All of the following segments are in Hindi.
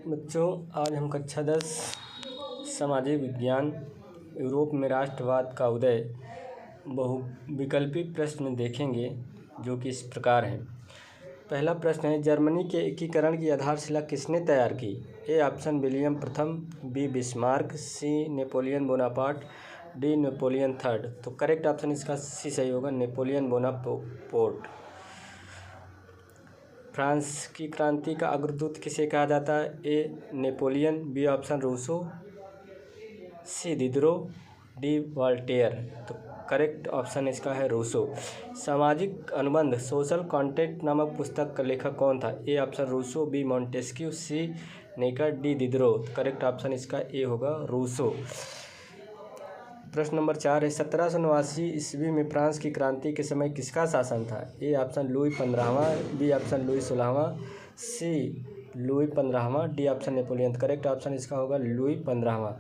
बच्चों, आज हम कक्षा 10 सामाजिक विज्ञान यूरोप में राष्ट्रवाद का उदय बहुविकल्पी प्रश्न देखेंगे, जो कि इस प्रकार हैं। पहला प्रश्न है, जर्मनी के एकीकरण की आधारशिला किसने तैयार की? ए ऑप्शन विलियम प्रथम, B Bismarck, C Napoleon Bonaparte, D Napoleon third. तो करेक्ट ऑप्शन इसका सी सही होगा, नेपोलियन बोनापार्ट। फ्रांस की क्रांति का अग्रदूत किसे कहा जाता है? ए नेपोलियन, बी ऑप्शन रूसो, सी दिदरो, डी वॉल्टेयर। तो करेक्ट ऑप्शन इसका है रूसो। सामाजिक अनुबंध सोशल कॉन्ट्रैक्ट नामक पुस्तक का लेखक कौन था? A option Rousseau, B Montesquieu, C Necker, D Diderot. Correct option इसका ए होगा रूसो। प्रश्न नंबर 4 है, 1789 ईस्वी में फ्रांस की क्रांति के समय किसका शासन था? ए ऑप्शन लुई 15वां, बी ऑप्शन लुई 16वां, सी लुई 15वां, D option Napoleon. Correct option इसका होगा लुई 15वां।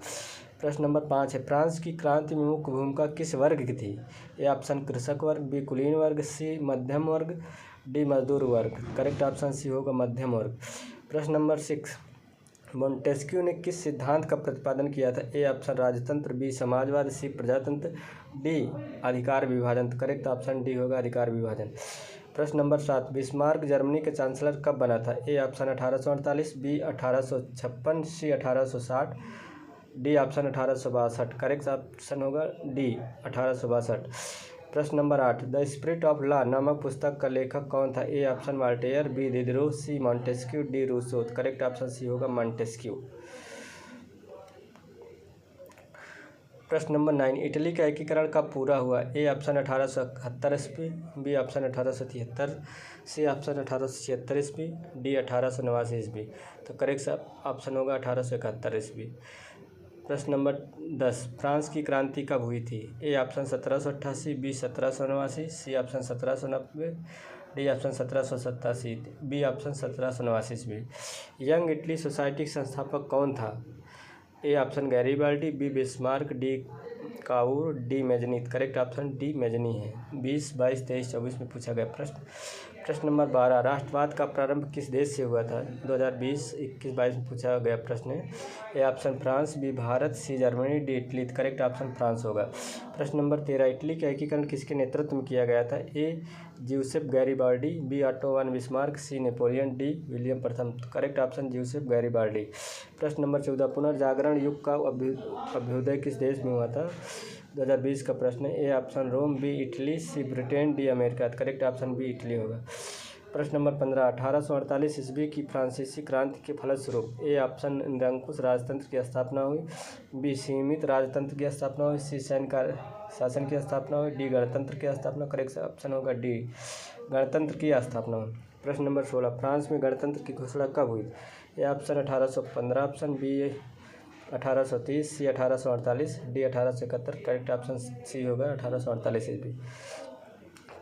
प्रश्न नंबर 5 है, फ्रांस की क्रांति में मुख्य भूमिका किस वर्ग की थी? ए ऑप्शन कृषक वर्ग, बी कुलीन वर्ग, सी मध्यम वर्ग, डी मजदूर वर्ग। करेक्ट ऑप्शन सी होगा मध्यम वर्ग। प्रश्न नंबर 6, मॉन्टेस्क्यू ने किस सिद्धांत का प्रतिपादन किया था? ए ऑप्शन राजतंत्र, बी समाजवाद, सी प्रजातंत्र, डी अधिकार विभाजन। करेक्ट ऑप्शन डी होगा अधिकार विभाजन। प्रश्न नंबर 7, बिस्मार्क जर्मनी के चांसलर कब बना था? A option 1848, B 1856, C 1860, D option 1862। Correct option होगा डी 1862। प्रश्न number 8, the spirit of law नामक पुस्तक का लेखक कौन था? A option Voltaire, B Diderot, C Montesquieu, D Rousseau. Correct option C होगा मॉन्टेस्क्यू। प्रश्न नंबर 9, इटली का एकीकरण कब पूरा हुआ? ए ऑप्शन 1871 ईस्वी, बी ऑप्शन 1873, सी ऑप्शन 1876 ईस्वी, डी 1889 ईस्वी। तो करेक्ट ऑप्शन होगा 1871 ईस्वी। प्रश्न नंबर 10, फ्रांस की क्रांति कब हुई थी? A option 1788, B 1789, C option 1790, D option 1787, B option 1789 ईस्वी। यंग इटली सोसाइटी का संस्थापक कौन था? A option Garibaldi, B Bismarck, D Cavour, D Mazzini. Correct option D Mazzini है। 20, 22, 23, 24 में पूछा गया प्रश्न। प्रश्न नंबर 12, राष्ट्रवाद का प्रारंभ किस देश से हुआ था? 2020, 21, 22 में पूछा गया प्रश्न है। A option France, B Bharat, C Germany, D Italy. Correct option France होगा। प्रश्न नंबर 13, इटली का एकीकरण किसके नेतृत्व में किया गया था? A Giuseppe Garibaldi, B Otto von Bismarck, C Napoleon, D William प्रथम। Correct option Giuseppe Garibaldi. प्रश्न नंबर 14, पुनर्जागरण युग का अभ्युदय किस देश में हुआ था? 2020 का प्रश्न है। A option Rome, B Italy, C Britain, D America. Correct option B Italy होगा। प्रश्न नंबर 15, 1848 ईस्वी की फ्रांसीसी क्रांति के फलस्वरूप ए ऑप्शन निरंकुश राजतंत्र की स्थापना हुई, बी सीमित राजतंत्र की स्थापना हुई, सी सैन्य शासन की स्थापना हुई, डी गणतंत्र की स्थापना। करेक्ट ऑप्शन होगा डी गणतंत्र की स्थापना हुई। प्रश्न नंबर 16, फ्रांस में गणतंत्र की घोषणा कब हुई? A option 1815, option B 1830, C 1848, D 1871। Correct option C होगा 1848 ईस्वी।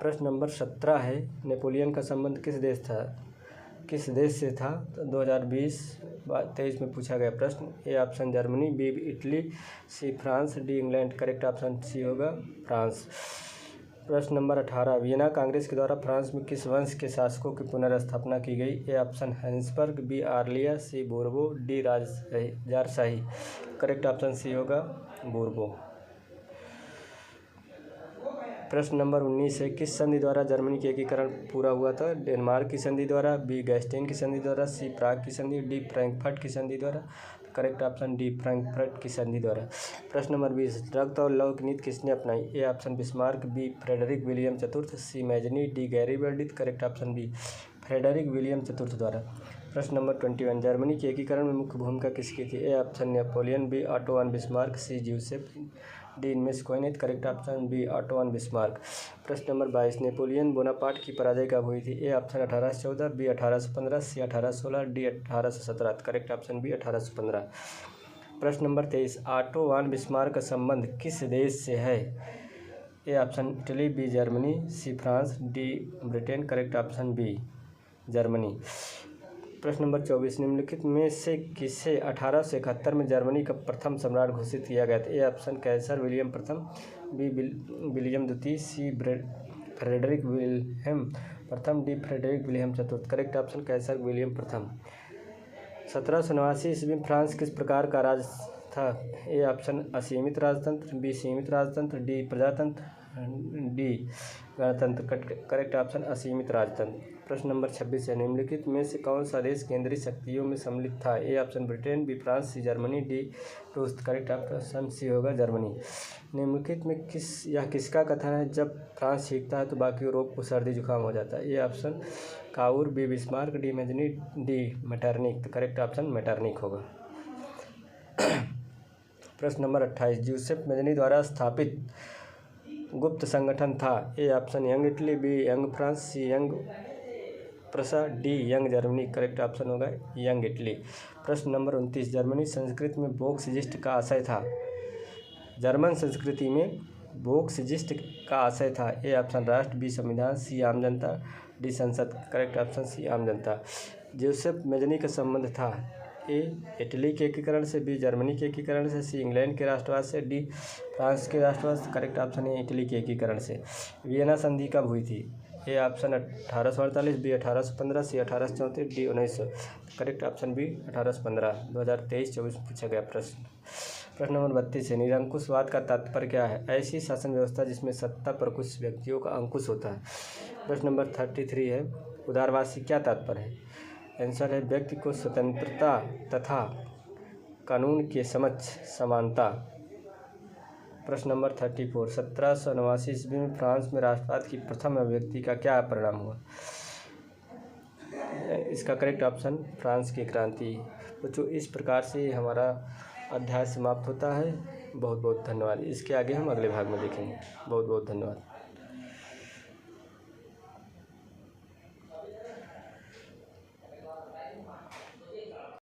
प्रश्न नंबर 17 है, नेपोलियन का संबंध किस देश से था? तो 2020-23 में पूछा गया प्रश्न। A option Germany, B Italy, C France, D England. Correct option C होगा फ्रांस। प्रश्न नंबर 18, वियना कांग्रेस के द्वारा फ्रांस में किस वंश के शासकों की पुनर्स्थापना की गई? ए ऑप्शन हैंसबर्ग, बी आर्लिया, सी बोर्बो, डी जारशाही। करेक्ट ऑप्शन सी होगा बोर्बो। प्रश्न नंबर 19 है, किस संधि द्वारा जर्मनी के एकीकरण पूरा हुआ था? डेनमार्क की संधि द्वारा, बी गैस्टेन की संधि द्वारा, सी प्राग की संधि, डी फ्रैंकफर्ट की संधि द्वारा। करेक्ट ऑप्शन डी फ्रैंकफर्ट की संधि द्वारा। प्रश्न नंबर 20, रक्त और लौह की नीति किसने अपनाई? A option Bismarck, B Frederick William चतुर्थ, C Mazzini, D Garibaldi. Correct option B Frederick William चतुर्थ द्वारा। प्रश्न नंबर 21, जर्मनी के एकीकरण में मुख्य भूमिका किसकी थी? A option Napoleon, B Otto von Bismarck, C Giuseppe, D इनमें से कोई नहीं। Correct option B Otto von Bismarck. प्रश्न नंबर 22, नेपोलियन बोनापार्ट की पराजय कब हुई थी? A option 1814, B 1815, C 1816, D 1817। Correct option B 1815। प्रश्न नंबर 23, ऑटो वन बिस्मार्क का संबंध किस देश से है? A option Italy, B Germany, C France, D Britain. Correct option B Germany. प्रश्न नंबर 24, निम्नलिखित में से किसे 1871 में जर्मनी का प्रथम सम्राट घोषित किया गया था? ए ऑप्शन कैसर विलियम प्रथम, बी विलियम द्वितीय, सी फ्रेडरिक विल्हेम प्रथम, डी फ्रेडरिक विलियम चतुर्थ। करेक्ट ऑप्शन कैसर विलियम प्रथम। 1789 ईस्वी में फ्रांस किस प्रकार का राज्य था? ए ऑप्शन असीमित राजतंत्र, बी सीमित राजतंत्र, डी प्रजातंत्र, डी गणतंत्र। करेक्ट ऑप्शन असीमित राजतंत्र। प्रश्न नंबर 26 है, निम्नलिखित में से कौन सा देश केंद्रीय शक्तियों में सम्मिलित था? A option Britain, B France, C Germany, D रूस। करेक्ट ऑप्शन सी होगा जर्मनी। निम्नलिखित में किसका कथन है, जब फ्रांस सीखता है तो बाकी यूरोप को सर्दी जुकाम हो जाता है? A option Cavour, B Bismarck, D Mazzini, D Metternich. तो करेक्ट ऑप्शन मेटरनिक होगा। प्रश्न नंबर 28, ज्यूसेप मेजनी द्वारा स्थापित गुप्त संगठन था? A option Young Italy, B Young France, C Young Prussia, D Young Germany. Correct option होगा यंग इटली। प्रश्न नंबर 29, जर्मनी संस्कृति में वोक्सजिस्ट का आशय था? जर्मन संस्कृति में वोक्सजिस्ट का आशय था? ए ऑप्शन राष्ट्र, बी संविधान, सी आम जनता, डी संसद। करेक्ट ऑप्शन सी आम जनता। ज्यूसेप मेजनी का संबंध था? ए इटली के एकीकरण से, बी जर्मनी के एकीकरण से, सी इंग्लैंड के राष्ट्रवाद से, डी फ्रांस के राष्ट्रवाद से। करेक्ट ऑप्शन है इटली के एकीकरण से। वियना संधि कब हुई थी? A option 1848, B 1815, C 1834, D 1900। Correct option B 1815। 2023-24 में पूछा गया प्रश्न। प्रश्न नंबर 32 है, निरंकुशवाद का तात्पर्य क्या है? ऐसी शासन व्यवस्था जिसमें सत्ता पर कुछ व्यक्तियों का अंकुश होता है। प्रश्न नंबर 33 है, उदारवाद से क्या तात्पर्य है? आंसर है व्यक्ति को स्वतंत्रता तथा कानून के समक्ष समानता। प्रश्न नंबर 34, 1789 ईस्वी में फ्रांस में राष्ट्रवाद की प्रथम अभिव्यक्ति का क्या परिणाम हुआ? इसका करेक्ट ऑप्शन फ्रांस की क्रांति। बच्चों इस प्रकार से हमारा अध्याय समाप्त होता है। बहुत बहुत धन्यवाद। इसके आगे हम अगले भाग में देखेंगे। बहुत बहुत धन्यवाद।